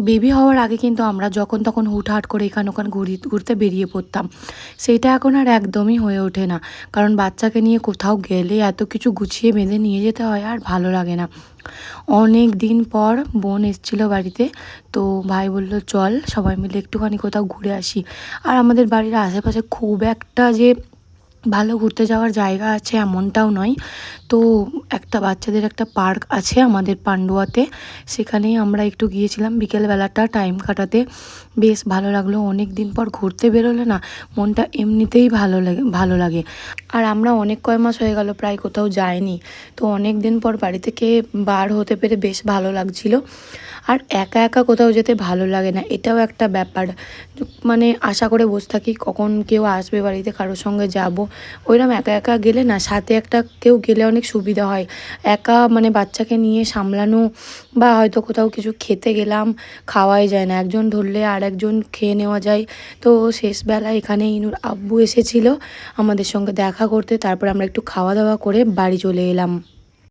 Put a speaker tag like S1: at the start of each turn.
S1: Baby হওয়ার আগে কিন্তু আমরা যখন তখন হুটহাট করে এখান ওখান ঘুরতে বেরিয়ে পড়তাম। সেইটা এখন আর একদমই হয়ে ওঠে না, কারণ বাচ্চাকে নিয়ে কোথাও গেলে এত কিছু গুছিয়ে বেঁধে নিয়ে যেতে হয় আর ভালো লাগে না। অনেক দিন পর বোন এসেছিলো বাড়িতে, তো ভাই বলল চল সবাই মিলে একটুখানি কোথাও ঘুরে আসি। আর আমাদের বাড়ির আশেপাশে খুব একটা যে ভালো ঘুরতে যাওয়ার জায়গা আছে এমনটাও নয়। তো একটা বাচ্চাদের একটা পার্ক আছে আমাদের পান্ডুয়াতে, সেখানেই আমরা একটু গিয়েছিলাম বিকেলবেলাটা টাইম কাটাতে। বেশ ভালো লাগলো, অনেক দিন পর ঘুরতে বেরোলে না মনটা এমনিতেই ভালো লাগে। আর আমরা অনেক কয় মাস হয়ে গেল প্রায় কোথাও যাইনি, তো অনেক দিন পর বাড়ি থেকে বার হতে পেরে বেশ ভালো লাগছিল। আর একা একা কোথাও যেতে ভালো লাগে না, এটাও একটা ব্যাপার। মানে আশা করে বসে থাকি কখন কেউ আসবে বাড়িতে, কারোর সঙ্গে যাব। ওইরকম একা একা গেলে না সাথে একটা কেউ গেলে অনেক সুবিধা হয়। একা মানে বাচ্চাকে নিয়ে সামলানো, বা হয়তো কোথাও কিছু খেতে গেলাম, খাওয়াই যায় না, একজন ধরলে আর একজন খেয়ে নেওয়া যায়। তো শেষবেলা এখানে ইনুর আব্বু এসেছিলো আমাদের সঙ্গে দেখা করতে, তারপর আমরা একটু খাওয়া দাওয়া করে বাড়ি চলে এলাম।